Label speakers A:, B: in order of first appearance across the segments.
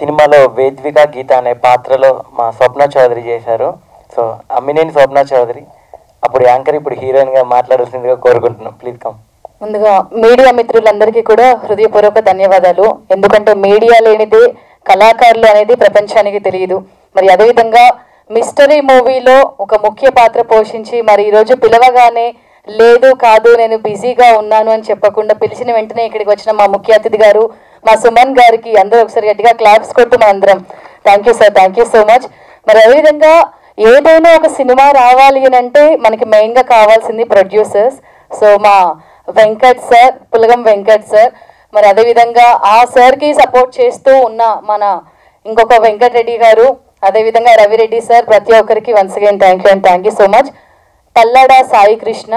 A: సినిమాలో వేద్విక గీత అనే పాత్రలో మా స్వప్న చౌదరి చేశారు. సో అమ్మినేని స్వప్న చౌదరి అప్పుడు యాంకర్, ఇప్పుడు హీరోయిన్గా మాట్లాడాల్సిందిగా కోరుకుంటున్నాం. Please come.
B: ముందుగా మీడియా మిత్రులందరికీ కూడా హృదయపూర్వక ధన్యవాదాలు. ఎందుకంటే మీడియా లేనిదే కళాకారులు అనేది ప్రపంచానికి తెలియదు. మరి అదేవిధంగా మిస్టరీ మూవీలో ఒక ముఖ్య పాత్ర పోషించి మరి ఈరోజు పిలవగానే లేదు కాదు నేను బిజీగా ఉన్నాను అని చెప్పకుండా పిలిచిన వెంటనే ఇక్కడికి వచ్చిన మా ముఖ్య అతిథి గారు మా సుమన్ గారికి అందరూ ఒకసారి గట్టిగా క్లాప్స్ కొట్టు మనందరం. Thank you sir, thank you so much. మరి అదేవిధంగా ఏదైనా ఒక సినిమా రావాలి అని అంటే మనకి మెయిన్గా కావాల్సింది ప్రొడ్యూసర్స్. సో మా వెంకట్ సార్, పులగం వెంకట్ సార్, మరి అదేవిధంగా ఆ సార్కి సపోర్ట్ చేస్తూ ఉన్న మన ఇంకొక వెంకటరెడ్డి గారు, అదేవిధంగా రవిరెడ్డి సార్, ప్రతి ఒక్కరికి once again thank you and thank you so much. Tallada Sai Krishna.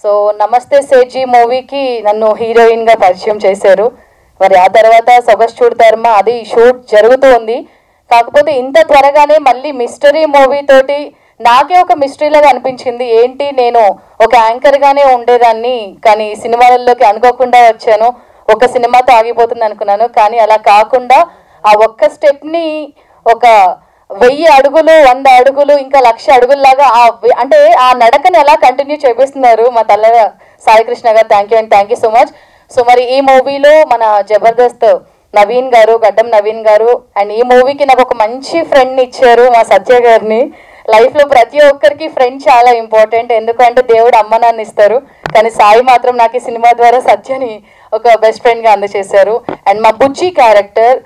B: So Namaste Sethji మూవీకి నన్ను హీరోయిన్గా పరిచయం చేశారు. మరి ఆ తర్వాత సొగసు చూడతారమ్మ అది షూట్ జరుగుతూ ఉంది. కాకపోతే ఇంత త్వరగానే మళ్ళీ మిస్టరీ మూవీ తోటి నాకే ఒక మిస్టరీలాగా అనిపించింది. ఏంటి నేను ఒక యాంకర్గానే ఉండేదాన్ని, కానీ సినిమాలలోకి అనుకోకుండా వచ్చాను, ఒక సినిమాతో ఆగిపోతుంది అనుకున్నాను. కానీ అలా కాకుండా ఆ ఒక్క స్టెప్ని ఒక 1000 అడుగులు, 100 అడుగులు, ఇంకా 1,00,000 అడుగుల్లాగా అంటే ఆ నడకని ఎలా కంటిన్యూ చేపిస్తున్నారు మా తల్లడ సాయికృష్ణ గారు. Thank you and thank you so much. So మరి ఈ మూవీలో మన జబర్దస్త్ నవీన్ గారు, గడ్డం నవీన్ గారు, అండ్ ఈ మూవీకి నాకు ఒక మంచి ఫ్రెండ్ని ఇచ్చారు మా సత్య గారిని. లైఫ్లో ప్రతి ఒక్కరికి ఫ్రెండ్ చాలా ఇంపార్టెంట్, ఎందుకంటే దేవుడు అమ్మ నాన్న ఇస్తారు, కానీ సాయి మాత్రం నాకు ఈ సినిమా ద్వారా సత్యని ఒక బెస్ట్ ఫ్రెండ్గా అందజేశారు. అండ్ మా బుజ్జి క్యారెక్టర్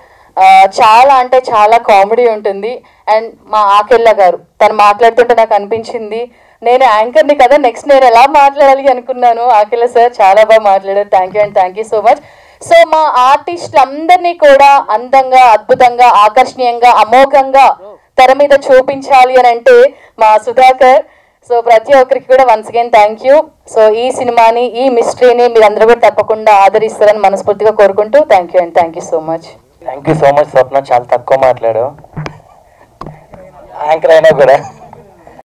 B: చాలా అంటే చాలా కామెడీ ఉంటుంది. అండ్ మా ఆకెళ్ళ గారు తను మాట్లాడుతుంటే నాకు అనిపించింది నేను యాంకర్ని కదా, నెక్స్ట్ నేను ఎలా మాట్లాడాలి అనుకున్నాను. ఆకెళ్ళ సార్ చాలా బాగా మాట్లాడారు. Thank you and thank you so much. So మా ఆర్టిస్టులందరినీ కూడా అందంగా, అద్భుతంగా, ఆకర్షణీయంగా, అమోఘంగా తెర మీద చూపించాలి అని అంటే మా సుధాకర్. సో ప్రతి ఒక్కరికి కూడా once again thank you. So ఈ సినిమాని, ఈ మిస్టరీని మీరందరూ కూడా తప్పకుండా ఆదరిస్తారని మనస్ఫూర్తిగా కోరుకుంటూ thank you and thank you so much.
A: Thank you so much Swapna, చాలా తక్కువ మాట్లాడావు, యాంకర్ అయినా కూడా.